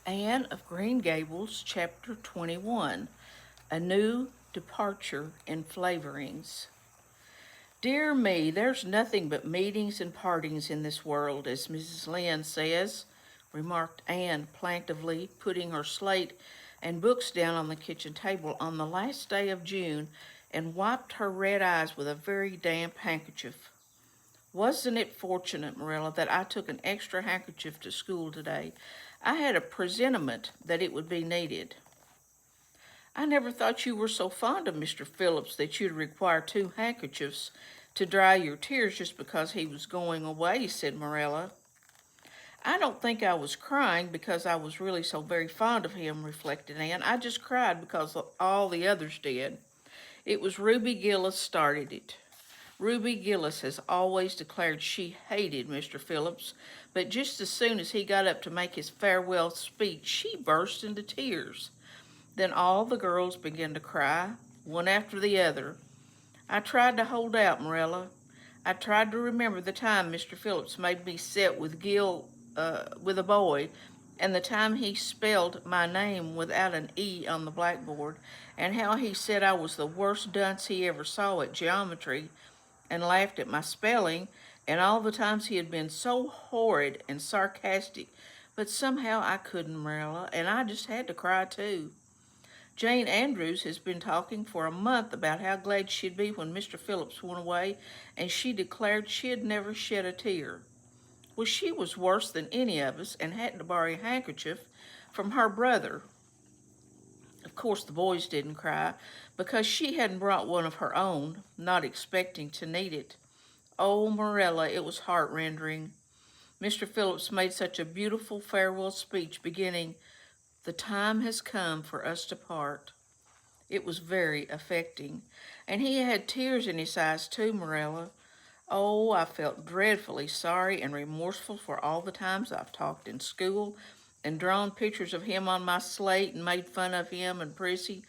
Anne of Green Gables, Chapter 21, A New Departure in Flavorings. Dear me, there's nothing but meetings and partings in this world, as Mrs. Lynde says, remarked Anne plaintively, putting her slate and books down on the kitchen table on the last day of June and wiped her red eyes with a very damp handkerchief. Wasn't it fortunate, Marilla, that I took an extra handkerchief to school today? I had a presentiment that it would be needed. I never thought you were so fond of Mr. Phillips that you'd require two handkerchiefs to dry your tears just because he was going away, said Marilla. I don't think I was crying because I was really so very fond of him, reflected Anne. I just cried because all the others did. It was Ruby Gillis started it. Ruby Gillis has always declared she hated Mr. Phillips, but just as soon as he got up to make his farewell speech, she burst into tears. Then all the girls began to cry, one after the other. I tried to hold out, Marilla. I tried to remember the time Mr. Phillips made me sit with with a boy, and the time he spelled my name without an E on the blackboard, and how he said I was the worst dunce he ever saw at geometry, and laughed at my spelling, and all the times he had been so horrid and sarcastic. But somehow I couldn't, Marilla, and I just had to cry too. Jane Andrews has been talking for a month about how glad she'd be when Mr. Phillips went away, and she declared she'd never shed a tear. Well, she was worse than any of us and had to borrow a handkerchief from her brother. Of course, the boys didn't cry because she hadn't brought one of her own, not expecting to need it. Oh, Marilla, it was heart-rending. Mr. Phillips made such a beautiful farewell speech beginning, "The time has come for us to part." It was very affecting. And he had tears in his eyes too, Marilla. Oh, I felt dreadfully sorry and remorseful for all the times I've talked in school and drawn pictures of him on my slate and made fun of him and Prissy.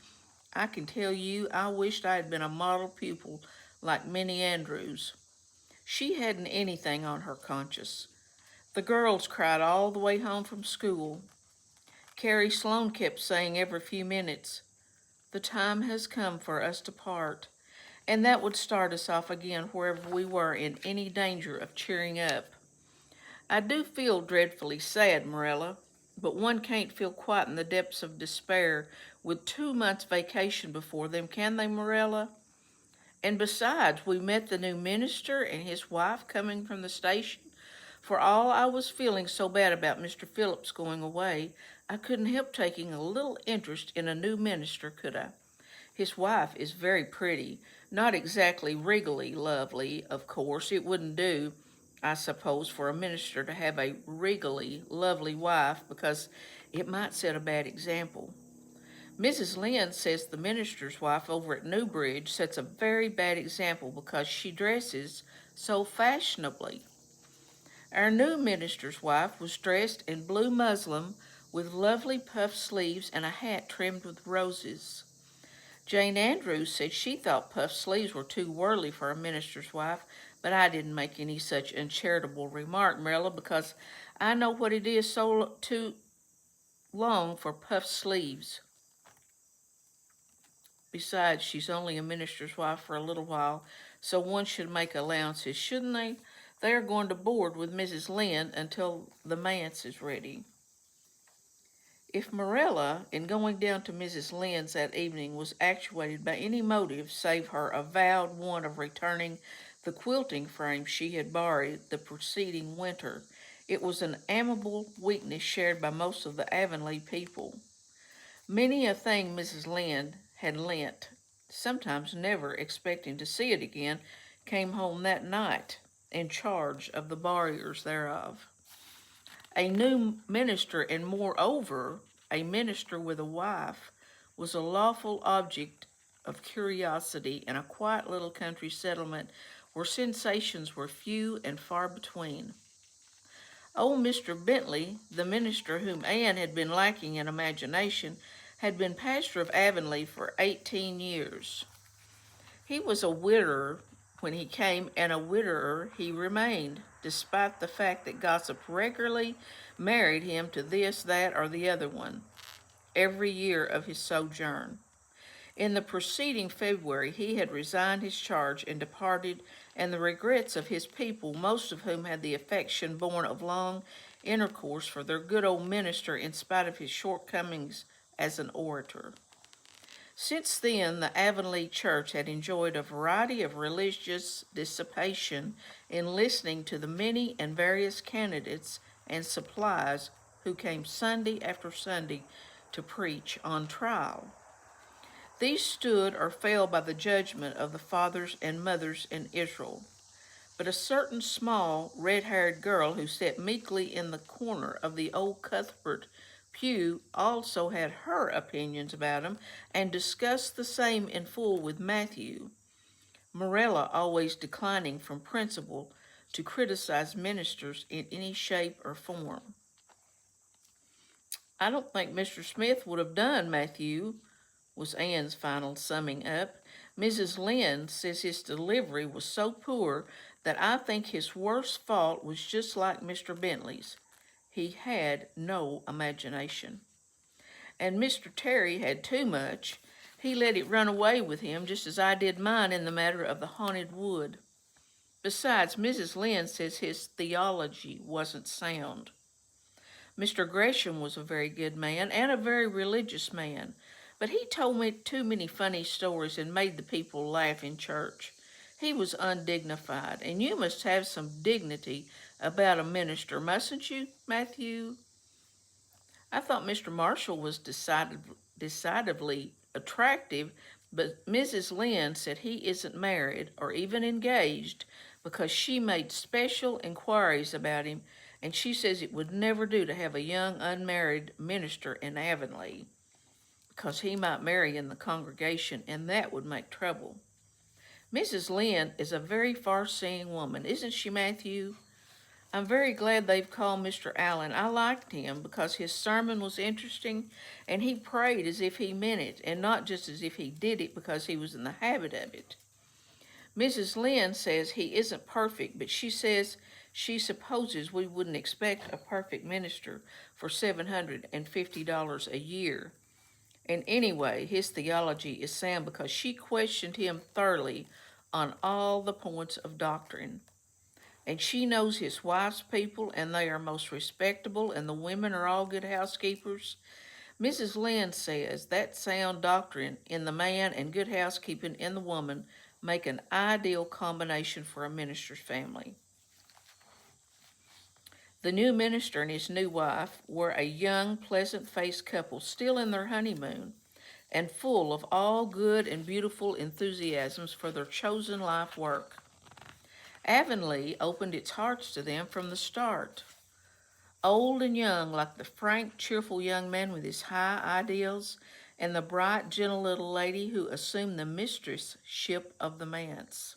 I can tell you I wished I had been a model pupil like Minnie Andrews. She hadn't anything on her conscience. The girls cried all the way home from school. Carrie Sloane kept saying every few minutes, "The time has come for us to part." And that would start us off again wherever we were in any danger of cheering up. I do feel dreadfully sad, Marilla, but one can't feel quite in the depths of despair with 2 months' vacation before them, can they, Marilla? And besides, we met the new minister and his wife coming from the station. For all I was feeling so bad about Mr. Phillips going away, I couldn't help taking a little interest in a new minister, could I? His wife is very pretty, not exactly regally lovely, of course. It wouldn't do, I suppose, for a minister to have a regally lovely wife because it might set a bad example. Mrs. Lynde says the minister's wife over at Newbridge sets a very bad example because she dresses so fashionably. Our new minister's wife was dressed in blue muslin with lovely puffed sleeves and a hat trimmed with roses. Jane Andrews said she thought puffed sleeves were too whirly for a minister's wife, but I didn't make any such uncharitable remark, Marilla, because I know what it is so too long for puffed sleeves. Besides, she's only a minister's wife for a little while, so one should make allowances, shouldn't they? They are going to board with Mrs. Lynde until the manse is ready. If Marilla, in going down to Mrs. Lynde's that evening, was actuated by any motive save her avowed one of returning the quilting frame she had borrowed the preceding winter, it was an amiable weakness shared by most of the Avonlea people. Many a thing Mrs. Lynde had lent, sometimes never expecting to see it again, came home that night in charge of the borrowers thereof. A new minister, and moreover, a minister with a wife, was a lawful object of curiosity in a quiet little country settlement where sensations were few and far between. Old Mr. Bentley, the minister whom Anne had been lacking in imagination, had been pastor of Avonlea for 18 years. He was a widower When he came and a widower, he remained, despite the fact that gossip regularly married him to this, that, or the other one every year of his sojourn. In the preceding February, he had resigned his charge and departed, and the regrets of his people, most of whom had the affection born of long intercourse for their good old minister in spite of his shortcomings as an orator. Since then, the Avonlea Church had enjoyed a variety of religious dissipation in listening to the many and various candidates and supplies who came Sunday after Sunday to preach on trial. These stood or fell by the judgment of the fathers and mothers in Israel. But a certain small, red-haired girl who sat meekly in the corner of the old Cuthbert pew also had her opinions about him and discussed the same in full with Matthew, Morella always declining from principle to criticize ministers in any shape or form. "I don't think Mr. Smith would have done, Matthew," was Ann's final summing up. "Mrs. Lynde says his delivery was so poor that I think his worst fault was just like Mr. Bentley's. He had no imagination. And Mr. Terry had too much. He let it run away with him just as I did mine in the matter of the haunted wood. Besides, Mrs. Lynde says his theology wasn't sound. Mr. Gresham was a very good man and a very religious man, but he told me too many funny stories and made the people laugh in church. He was undignified, and you must have some dignity about a minister, mustn't you, Matthew? I thought Mr. Marshall was decidedly attractive, but Mrs. Lynde said he isn't married or even engaged because she made special inquiries about him, and she says it would never do to have a young unmarried minister in Avonlea because he might marry in the congregation, and that would make trouble. Mrs. Lynde is a very far-seeing woman, isn't she, Matthew? I'm very glad they've called Mr. Allen. I liked him because his sermon was interesting and he prayed as if he meant it and not just as if he did it because he was in the habit of it. Mrs. Lynde says he isn't perfect, but she says she supposes we wouldn't expect a perfect minister for $750 a year. And anyway, his theology is sound because she questioned him thoroughly on all the points of doctrine. And she knows his wife's people, and they are most respectable, and the women are all good housekeepers. Mrs. Lynde says that sound doctrine in the man and good housekeeping in the woman make an ideal combination for a minister's family. The new minister and his new wife were a young, pleasant-faced couple still in their honeymoon and full of all good and beautiful enthusiasms for their chosen life work. Avonlea opened its hearts to them from the start. Old and young, like the frank, cheerful young man with his high ideals, and the bright, gentle little lady who assumed the mistress-ship of the manse.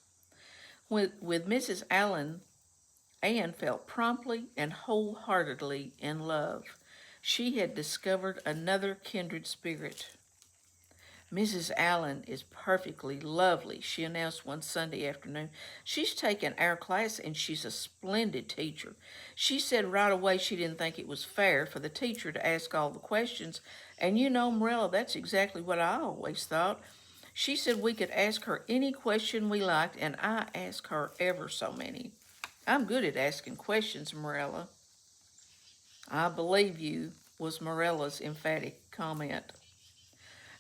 With Mrs. Allen, Anne felt promptly and wholeheartedly in love. She had discovered another kindred spirit. "Mrs. Allen is perfectly lovely," she announced one Sunday afternoon. "She's taken our class and she's a splendid teacher. She said right away she didn't think it was fair for the teacher to ask all the questions, and you know, Marilla, that's exactly what I always thought. She said we could ask her any question we liked, and I asked her ever so many. I'm good at asking questions, Marilla." "I believe you," was Marilla's emphatic comment.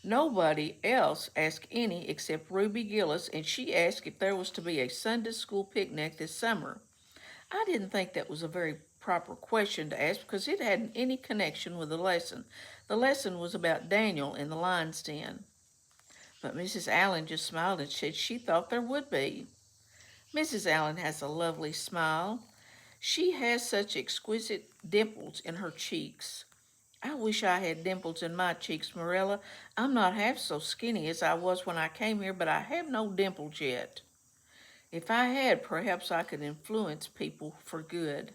Nobody else asked any except Ruby Gillis, and she asked if there was to be a Sunday school picnic this summer. I didn't think that was a very proper question to ask because it hadn't any connection with the lesson. The lesson was about Daniel in the lion's den. But Mrs. Allen just smiled and said she thought there would be. Mrs. Allen has a lovely smile. She has such exquisite dimples in her cheeks. I wish I had dimples in my cheeks, Marilla. I'm not half so skinny as I was when I came here, but I have no dimples yet. If I had, perhaps I could influence people for good.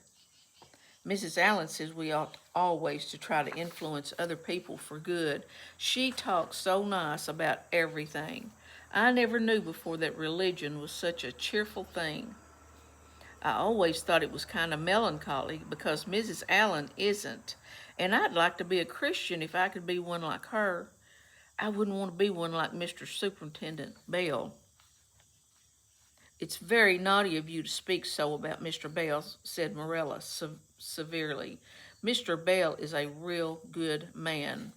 Mrs. Allen says we ought always to try to influence other people for good. She talks so nice about everything. I never knew before that religion was such a cheerful thing. I always thought it was kind of melancholy because Mrs. Allen isn't, and I'd like to be a Christian if I could be one like her. I wouldn't want to be one like Mr. Superintendent Bell. It's very naughty of you to speak so about Mr. Bell, said Morella severely. Mr. Bell is a real good man.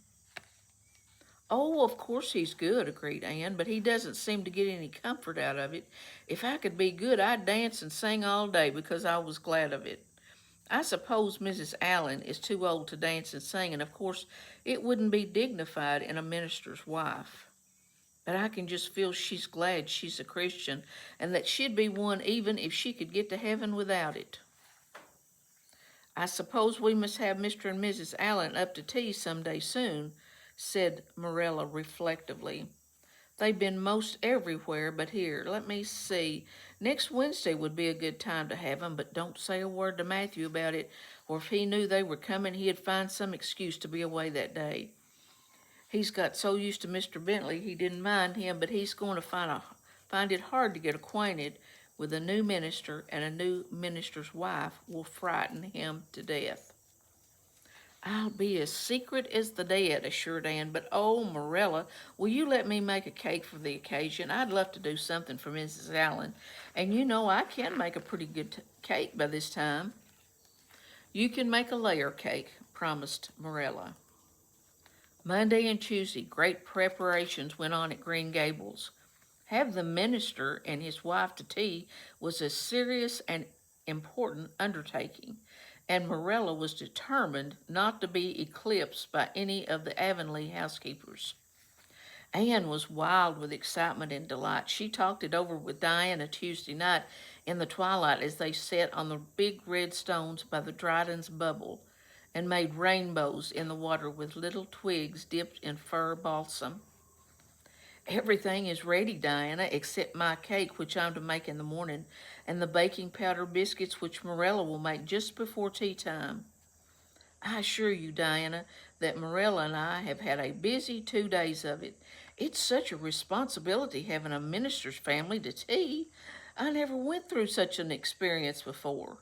Oh, of course he's good, agreed Anne, but he doesn't seem to get any comfort out of it. If I could be good, I'd dance and sing all day because I was glad of it. I suppose Mrs. Allen is too old to dance and sing, and of course it wouldn't be dignified in a minister's wife. But I can just feel she's glad she's a Christian, and that she'd be one even if she could get to heaven without it. I suppose we must have Mr. and Mrs. Allen up to tea some day soon, said Morella reflectively. They've been most everywhere but here. Let me see. Next Wednesday would be a good time to have 'em, but don't say a word to Matthew about it, or if he knew they were coming, he'd find some excuse to be away that day. He's got so used to Mr. Bentley he didn't mind him, but he's going to find it hard to get acquainted with a new minister, and a new minister's wife will frighten him to death. I'll be as secret as the dead, assured Anne, but oh, Morella, will you let me make a cake for the occasion? I'd love to do something for Mrs. Allen, and you know I can make a pretty good cake by this time. You can make a layer cake, promised Morella. Monday and Tuesday, great preparations went on at Green Gables. Have the minister and his wife to tea was a serious and important undertaking, and Morella was determined not to be eclipsed by any of the Avonlea housekeepers. Anne was wild with excitement and delight. She talked it over with Diana Tuesday night in the twilight as they sat on the big red stones by the Dryden's bubble and made rainbows in the water with little twigs dipped in fir balsam. Everything is ready, Diana, except my cake, which I'm to make in the morning, and the baking powder biscuits, which Morella will make just before tea time. I assure you, Diana, that Morella and I have had a busy 2 days of it. It's such a responsibility having a minister's family to tea. I never went through such an experience before.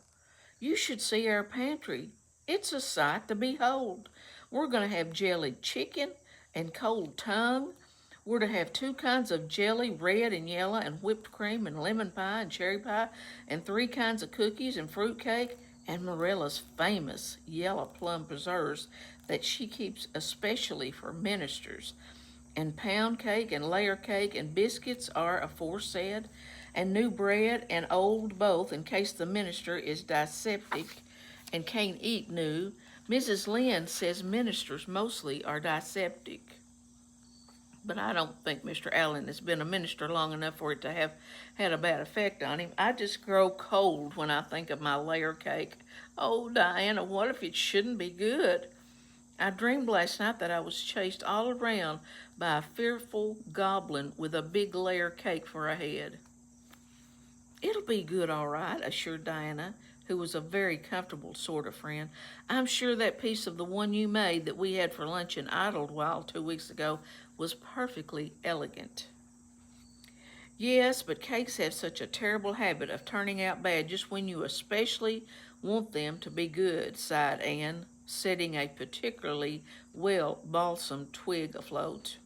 You should see our pantry. It's a sight to behold. We're going to have jellied chicken and cold tongue. We're to have 2 kinds of jelly, red and yellow, and whipped cream and lemon pie and cherry pie, and 3 kinds of cookies and fruit cake, and Morella's famous yellow plum preserves that she keeps especially for ministers. And pound cake and layer cake and biscuits are aforesaid, and new bread and old both in case the minister is dyspeptic and can't eat new. Mrs. Lynde says ministers mostly are dyspeptic. But I don't think Mr. Allen has been a minister long enough for it to have had a bad effect on him. I just grow cold when I think of my layer cake. Oh, Diana, what if it shouldn't be good? I dreamed last night that I was chased all around by a fearful goblin with a big layer cake for a head. It'll be good, all right, assured Diana, who was a very comfortable sort of friend. I'm sure that piece of the one you made that we had for lunch in Idlewild 2 weeks ago was perfectly elegant. Yes, but cakes have such a terrible habit of turning out bad just when you especially want them to be good, sighed Anne, setting a particularly well balsamed twig afloat.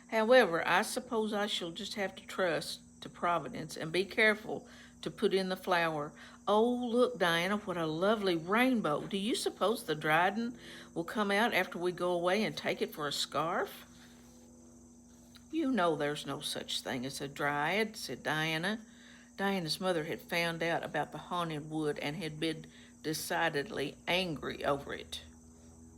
However, I suppose I shall just have to trust to Providence and be careful to put in the flour. Oh, look, Diana, what a lovely rainbow. Do you suppose the Dryden will come out after we go away and take it for a scarf? You know there's no such thing as a dryad, said Diana. Diana's mother had found out about the haunted wood and had been decidedly angry over it.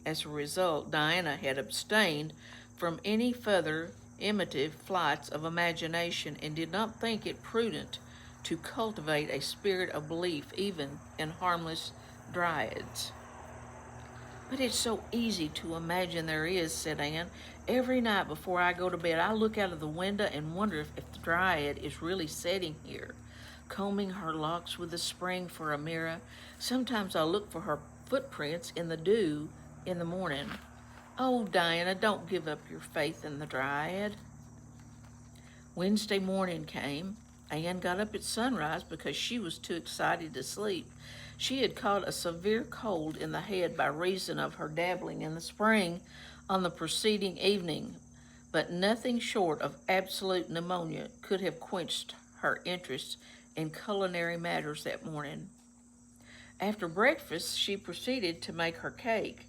As a result, Diana had abstained from any further imitative flights of imagination and did not think it prudent to cultivate a spirit of belief even in harmless dryads. But it's so easy to imagine there is, said Anne. Every night before I go to bed, I look out of the window and wonder if the dryad is really sitting here, combing her locks with a spring for a mirror. Sometimes I look for her footprints in the dew in the morning. Oh, Diana, don't give up your faith in the dryad. Wednesday morning came. Anne got up at sunrise because she was too excited to sleep. She had caught a severe cold in the head by reason of her dabbling in the spring on the preceding evening, but nothing short of absolute pneumonia could have quenched her interest in culinary matters that morning. After breakfast, she proceeded to make her cake.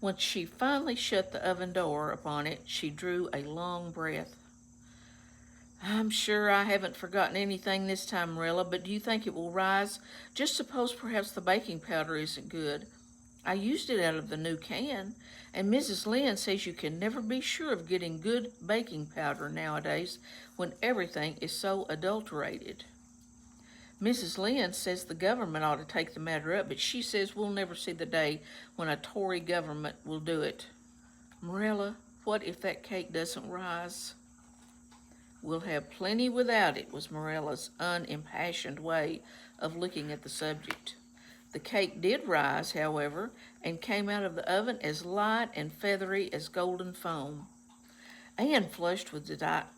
When she finally shut the oven door upon it, she drew a long breath. I'm sure I haven't forgotten anything this time, Marilla, but do you think it will rise? Just suppose perhaps the baking powder isn't good. I used it out of the new can, and Mrs. Lynde says you can never be sure of getting good baking powder nowadays when everything is so adulterated. Mrs. Lynde says the government ought to take the matter up, but she says we'll never see the day when a Tory government will do it. Marilla, what if that cake doesn't rise? We'll have plenty without it, was Morella's unimpassioned way of looking at the subject. The cake did rise, however, and came out of the oven as light and feathery as golden foam. Anne flushed with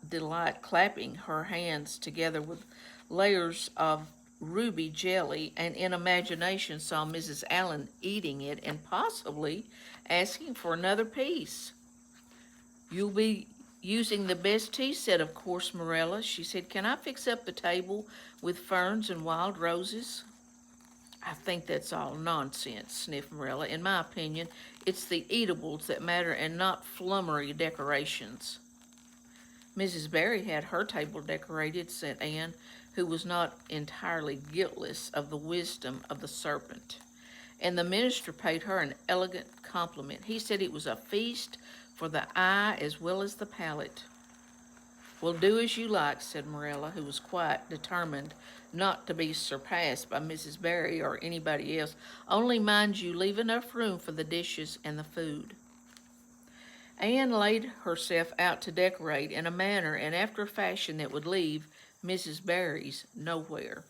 delight, clapping her hands together with layers of ruby jelly, and in imagination saw Mrs. Allen eating it and possibly asking for another piece. You'll be using the best tea set, of course, Marilla, she said. Can I fix up the table with ferns and wild roses? I think that's all nonsense, sniffed Marilla. In my opinion, it's the eatables that matter and not flummery decorations. Mrs. Barry had her table decorated, said Anne, who was not entirely guiltless of the wisdom of the serpent. And the minister paid her an elegant compliment. He said it was a feast for the eye as well as the palate. Well, do as you like, said Marilla, who was quite determined not to be surpassed by Mrs. Barry or anybody else. Only mind you leave enough room for the dishes and the food. Anne laid herself out to decorate in a manner and after a fashion that would leave Mrs. Barry's nowhere.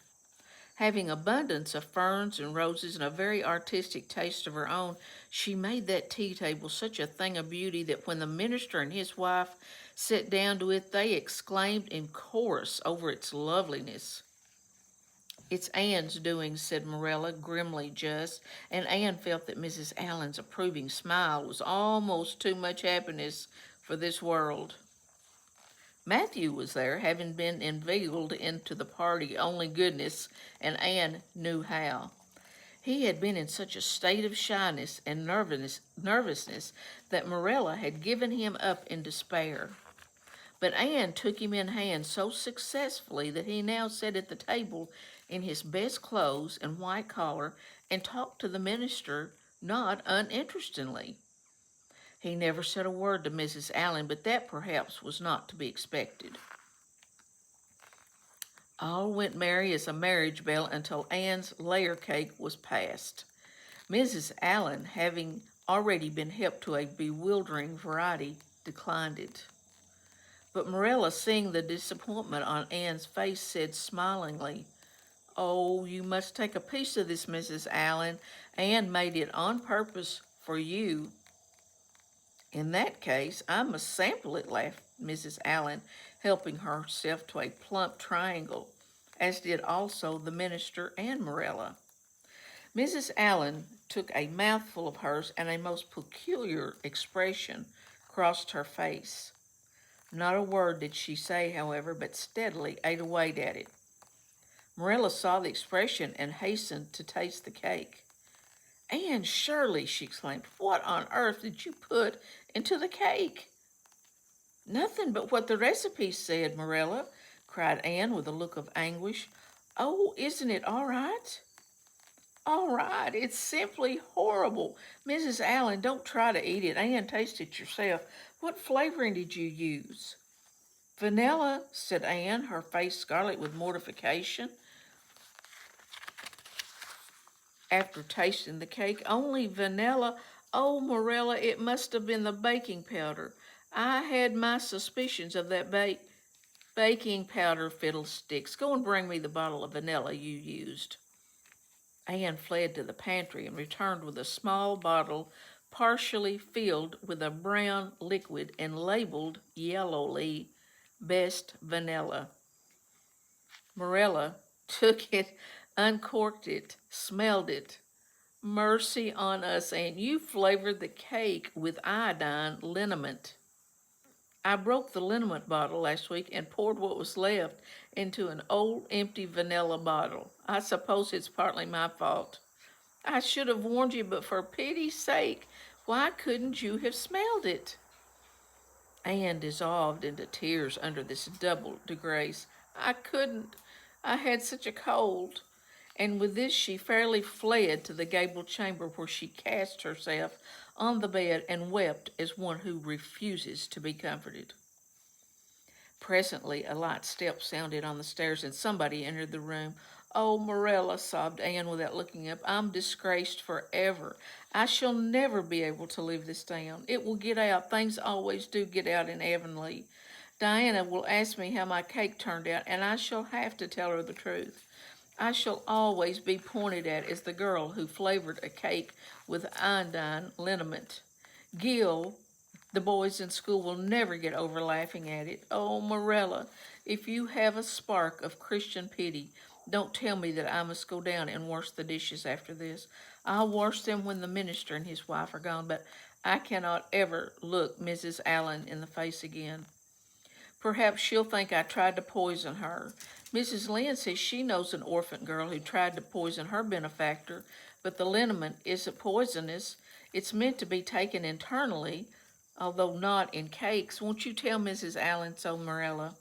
Having abundance of ferns and roses and a very artistic taste of her own, she made that tea table such a thing of beauty that when the minister and his wife sat down to it, they exclaimed in chorus over its loveliness. It's Anne's doing, said Marilla, grimly just, and Anne felt that Mrs. Allen's approving smile was almost too much happiness for this world. Matthew was there, having been inveigled into the party only goodness, and Anne knew how. He had been in such a state of shyness and nervousness that Marilla had given him up in despair. But Anne took him in hand so successfully that he now sat at the table in his best clothes and white collar and talked to the minister not uninterestedly. He never said a word to Mrs. Allen, but that perhaps was not to be expected. All went merry as a marriage bell until Anne's layer cake was passed. Mrs. Allen, having already been helped to a bewildering variety, declined it. But Marilla, seeing the disappointment on Anne's face, said smilingly, "Oh, you must take a piece of this, Mrs. Allen. Anne made it on purpose for you." "In that case, I must sample it," laughed Mrs. Allen, helping herself to a plump triangle, as did also the minister and Marilla. Mrs. Allen took a mouthful of hers, and a most peculiar expression crossed her face. Not a word did she say, however, but steadily ate away at it. Marilla saw the expression and hastened to taste the cake. "Anne Shirley," she exclaimed, "what on earth did you put into the cake?" "Nothing but what the recipe said, Marilla," cried Anne with a look of anguish. "Oh, isn't it all right?" "All right? It's simply horrible. Mrs. Allen, don't try to eat it. Anne, taste it yourself. What flavoring did you use?" "Vanilla," said Anne, her face scarlet with mortification. After tasting the cake, "Only vanilla. Oh, Marilla, it must have been the baking powder. I had my suspicions of that baking powder, fiddlesticks. Go and bring me the bottle of vanilla you used." Anne fled to the pantry and returned with a small bottle partially filled with a brown liquid and labeled yellowly Best vanilla. Marilla took it, uncorked it, smelled it. Mercy on us, Aunt. You flavored the cake with iodine liniment. I broke the liniment bottle last week and poured what was left into an old empty vanilla bottle. I suppose it's partly my fault. I should have warned you, but for pity's sake, why couldn't you have smelled it? Anne dissolved into tears under this double disgrace. I couldn't. I had such a cold. And with this she fairly fled to the gable chamber, where she cast herself on the bed and wept as one who refuses to be comforted. Presently a light step sounded on the stairs, and somebody entered the room. "Oh, Marilla," sobbed Anne without looking up, "I'm disgraced forever. I shall never be able to live this down. It will get out. Things always do get out in Avonlea. Diana will ask me how my cake turned out, and I shall have to tell her the truth. I shall always be pointed at as the girl who flavored a cake with iodine liniment. Gil, the boys in school will never get over laughing at it. Oh, Marilla, if you have a spark of Christian pity, don't tell me that I must go down and wash the dishes after this. I'll wash them when the minister and his wife are gone, but I cannot ever look Mrs. Allen in the face again. Perhaps she'll think I tried to poison her. Mrs. Lynde says she knows an orphan girl who tried to poison her benefactor, but the liniment isn't poisonous. It's meant to be taken internally, although not in cakes. Won't you tell Mrs. Allen so, Marilla?"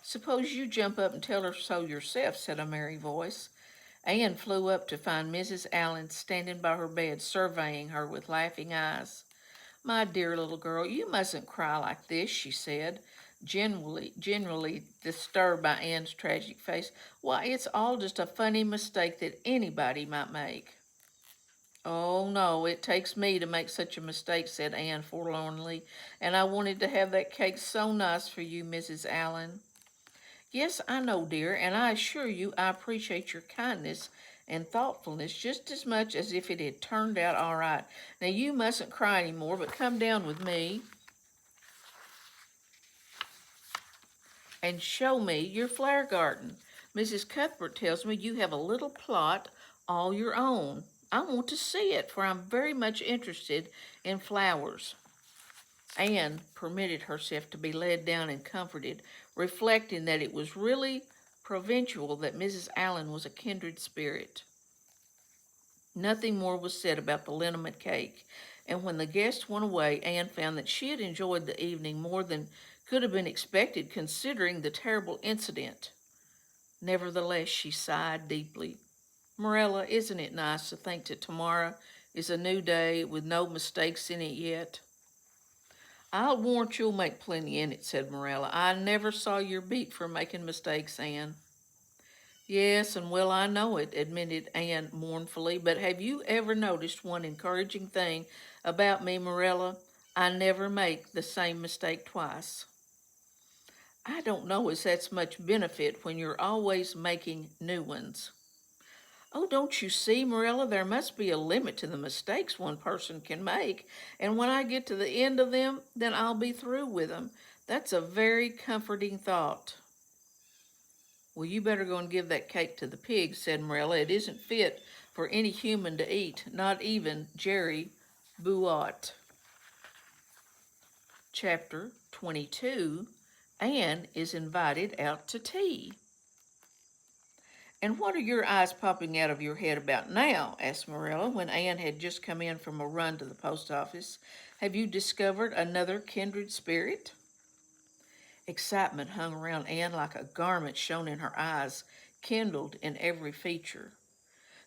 "Suppose you jump up and tell her so yourself," said a merry voice. Anne flew up to find Mrs. Allen standing by her bed, surveying her with laughing eyes. "My dear little girl, you mustn't cry like this," she said, genuinely disturbed by Anne's tragic face. "Why, it's all just a funny mistake that anybody might make." "Oh, no, it takes me to make such a mistake," said Anne forlornly, "and I wanted to have that cake so nice for you, Mrs. Allen." "Yes, I know, dear, and I assure you I appreciate your kindness and thoughtfulness just as much as if it had turned out all right. Now, you mustn't cry any more, but come down with me and show me your flower garden. Mrs. Cuthbert tells me you have a little plot all your own. I want to see it, for I'm very much interested in flowers." Anne permitted herself to be led down and comforted, reflecting that it was really provincial that Mrs. Allen was a kindred spirit. Nothing more was said about the liniment cake, and when the guests went away, Anne found that she had enjoyed the evening more than could have been expected, considering the terrible incident. Nevertheless, she sighed deeply. "Marilla, isn't it nice to think that tomorrow is a new day with no mistakes in it yet?" "I'll warrant you'll make plenty in it," said Marilla. "I never saw your beat for making mistakes, Anne." "Yes, and well I know it," admitted Anne mournfully, "but have you ever noticed one encouraging thing about me, Marilla? I never make the same mistake twice." "I don't know as that's much benefit when you're always making new ones." "Oh, don't you see, Marilla, there must be a limit to the mistakes one person can make, and when I get to the end of them, then I'll be through with them. That's a very comforting thought." "Well, you better go and give that cake to the pigs," said Marilla. "It isn't fit for any human to eat, not even Jerry Buote." Chapter 22, Anne is invited out to tea. "And what are your eyes popping out of your head about now?" asked Marilla, when Anne had just come in from a run to the post office. "Have you discovered another kindred spirit?" Excitement hung around Anne like a garment, shone in her eyes, kindled in every feature.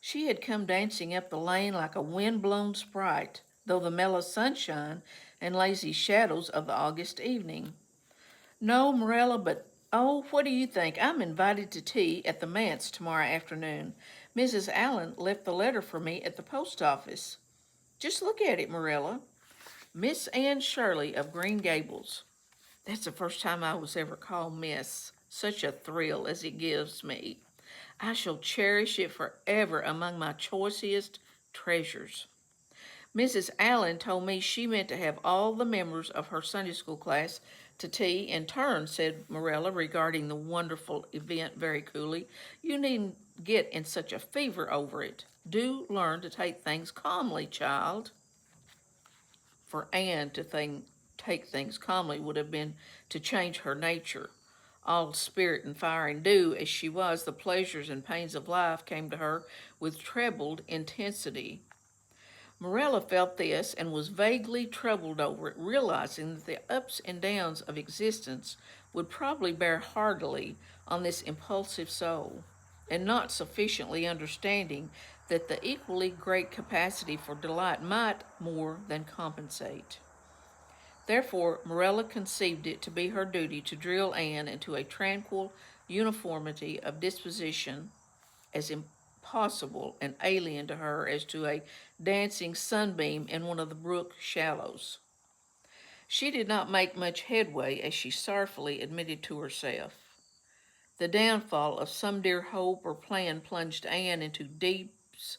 She had come dancing up the lane like a wind-blown sprite, though the mellow sunshine and lazy shadows of the August evening. "No, Marilla, but oh, what do you think? I'm invited to tea at the manse tomorrow afternoon. Mrs. Allen left the letter for me at the post office. Just look at it, Marilla. Miss Anne Shirley of Green Gables." That's the first time I was ever called Miss. Such a thrill as it gives me. I shall cherish it forever among my choicest treasures. Mrs. Allen told me she meant to have all the members of her Sunday school class to tea in turn, said Morella, regarding the wonderful event very coolly. You needn't get in such a fever over it. Do learn to take things calmly, child. For Anne to take things calmly would have been to change her nature. All spirit and fire and dew as she was, the pleasures and pains of life came to her with trebled intensity. Morella felt this and was vaguely troubled over it, realizing that the ups and downs of existence would probably bear hardily on this impulsive soul, and not sufficiently understanding that the equally great capacity for delight might more than compensate. Therefore, Morella conceived it to be her duty to drill Anne into a tranquil uniformity of disposition as impossible and alien to her as to a dancing sunbeam in one of the brook shallows. She did not make much headway, as she sorrowfully admitted to herself. The downfall of some dear hope or plan plunged Anne into deeps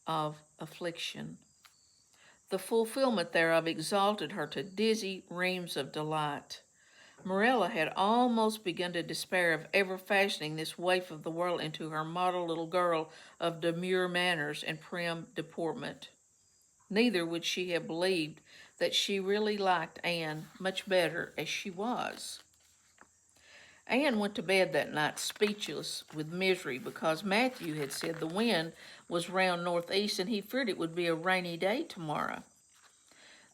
of affliction. The fulfillment thereof exalted her to dizzy reams of delight. Morella had almost begun to despair of ever fashioning this waif of the world into her model little girl of demure manners and prim deportment. Neither would she have believed that she really liked Anne much better as she was. Anne went to bed that night speechless with misery because Matthew had said the wind was round northeast and he feared it would be a rainy day tomorrow.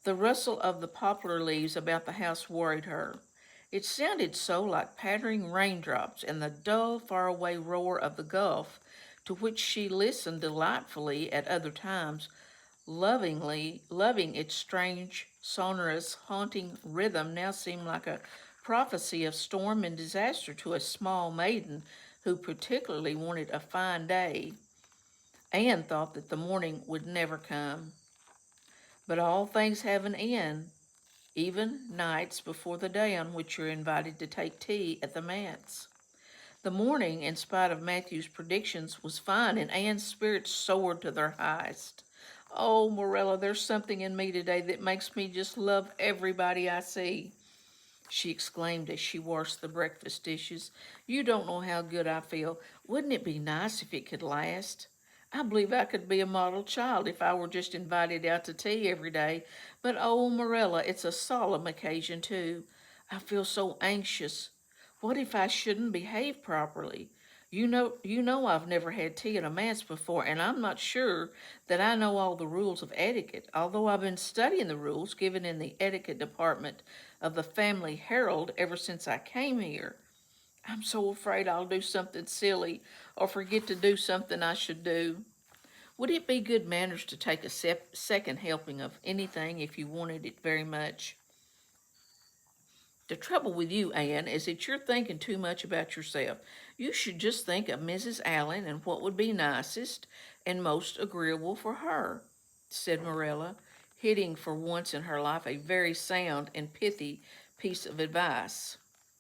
The rustle of the poplar leaves about the house worried her. It sounded so like pattering raindrops and the dull, faraway roar of the Gulf, to which she listened delightfully at other times, loving its strange, sonorous, haunting rhythm, now seemed like a prophecy of storm and disaster to a small maiden who particularly wanted a fine day. Anne thought that the morning would never come. But all things have an end, even nights before the day on which you're invited to take tea at the manse. The morning, in spite of Matthew's predictions, was fine, and Anne's spirits soared to their highest. Oh, Morella, there's something in me today that makes me just love everybody I see, she exclaimed as she washed the breakfast dishes. You don't know how good I feel. Wouldn't it be nice if it could last? I believe I could be a model child if I were just invited out to tea every day. But oh, Morella, it's a solemn occasion too. I feel so anxious. What if I shouldn't behave properly? You know I've never had tea at a manse before, and I'm not sure that I know all the rules of etiquette, although I've been studying the rules given in the etiquette department of the Family Herald ever since I came here. I'm so afraid I'll do something silly or forget to do something I should do. Would it be good manners to take a second helping of anything if you wanted it very much? The trouble with you, Anne, is that you're thinking too much about yourself. You should just think of Mrs. Allen and what would be nicest and most agreeable for her, said Morella, hitting for once in her life a very sound and pithy piece of advice.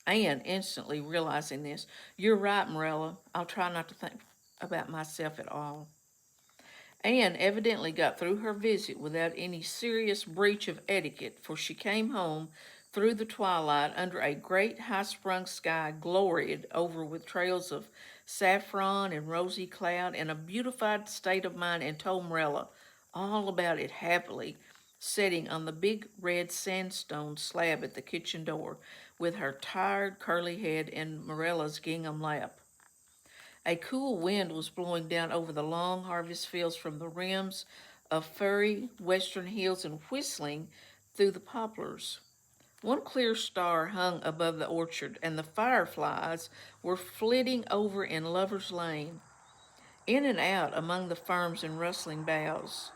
Anne, instantly realizing this, you're right, Morella. I'll try not to think about myself at all. Anne evidently got through her visit without any serious breach of etiquette, for she came home through the twilight under a great high-sprung sky gloried over with trails of saffron and rosy cloud, in a beautified state of mind, and told Morella all about it happily, sitting on the big red sandstone slab at the kitchen door, with her tired curly head in Morella's gingham lap. A cool wind was blowing down over the long harvest fields from the rims of furry western hills and whistling through the poplars. One clear star hung above the orchard, and the fireflies were flitting over in Lover's Lane, in and out among the ferns and rustling boughs.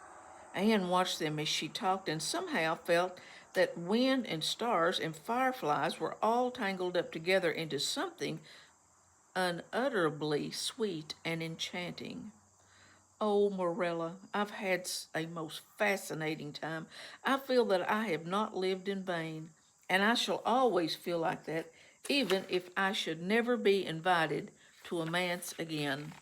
Anne watched them as she talked, and somehow felt that wind and stars and fireflies were all tangled up together into something unutterably sweet and enchanting. Oh, Morella, I've had a most fascinating time. I feel that I have not lived in vain, and I shall always feel like that, even if I should never be invited to a manse again.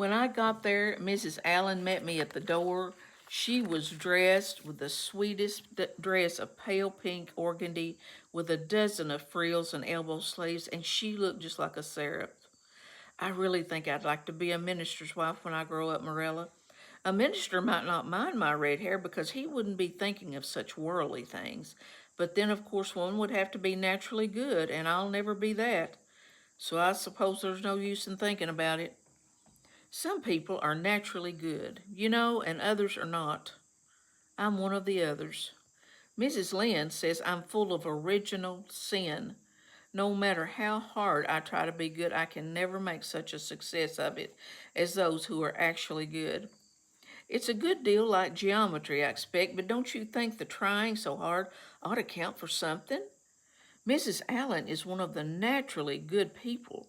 When I got there, Mrs. Allen met me at the door. She was dressed with the sweetest dress of pale pink organdy with a dozen of frills and elbow sleeves, and she looked just like a seraph. I really think I'd like to be a minister's wife when I grow up, Marilla. A minister might not mind my red hair because he wouldn't be thinking of such worldly things. But then, of course, one would have to be naturally good, and I'll never be that. So I suppose there's no use in thinking about it. Some people are naturally good, and others are not. I'm one of the others. Mrs. Lynde says I'm full of original sin. No matter how hard I try to be good, I can never make such a success of it as those who are actually good. It's a good deal like geometry, I expect, but don't you think the trying so hard ought to count for something? Mrs. Allen is one of the naturally good people.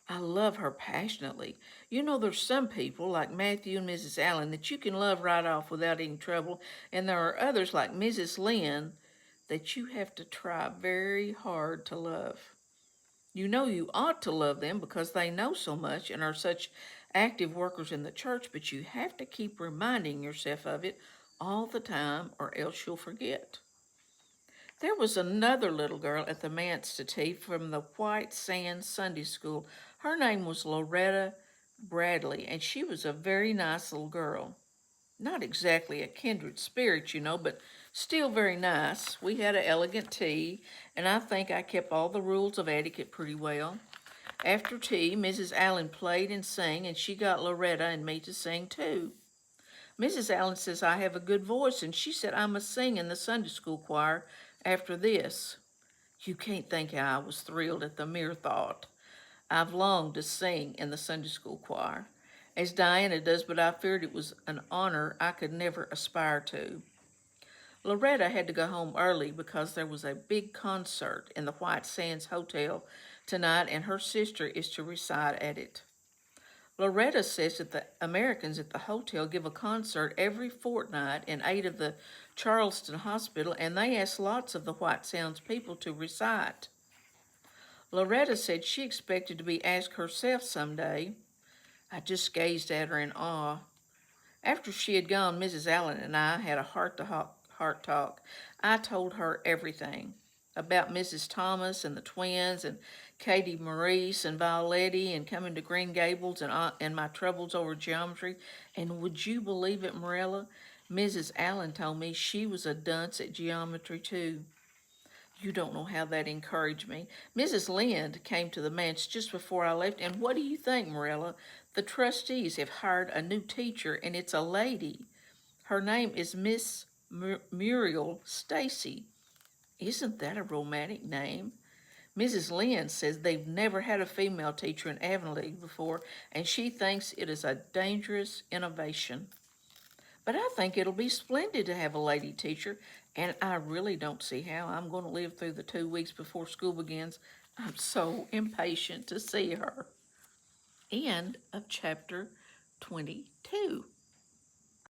I love her passionately. There's some people, like Matthew and Mrs. Allen, that you can love right off without any trouble, and there are others, like Mrs. Lynde, that you have to try very hard to love. You ought to love them because they know so much and are such active workers in the church, but you have to keep reminding yourself of it all the time or else you'll forget. There was another little girl at the manse to tea from the White Sands Sunday School. Her name was Loretta Bradley, and she was a very nice little girl. Not exactly a kindred spirit, but still very nice. We had an elegant tea, and I think I kept all the rules of etiquette pretty well. After tea, Mrs. Allen played and sang, and she got Loretta and me to sing too. Mrs. Allen says I have a good voice, and she said I must sing in the Sunday school choir after this. You can't think how I was thrilled at the mere thought. I've longed to sing in the Sunday school choir, as Diana does, but I feared it was an honor I could never aspire to. Loretta had to go home early because there was a big concert in the White Sands Hotel tonight, and her sister is to recite at it. Loretta says that the Americans at the hotel give a concert every fortnight in aid of the Charleston Hospital, and they ask lots of the White Sands people to recite. Loretta said she expected to be asked herself someday. I just gazed at her in awe. After she had gone, Mrs. Allen and I had a heart-to-heart talk. I told her everything about Mrs. Thomas and the twins and Katie Maurice and Violetti and coming to Green Gables and my troubles over geometry. And would you believe it, Marilla? Mrs. Allen told me she was a dunce at geometry too. You don't know how that encouraged me. Mrs. Lynde came to the manse just before I left, and what do you think, Marilla? The trustees have hired a new teacher, and it's a lady. Her name is Miss Muriel Stacy. Isn't that a romantic name? Mrs. Lynde says they've never had a female teacher in Avonlea before, and she thinks it is a dangerous innovation. But I think it'll be splendid to have a lady teacher, and I really don't see how I'm going to live through the 2 weeks before school begins. I'm so impatient to see her. End of chapter 22.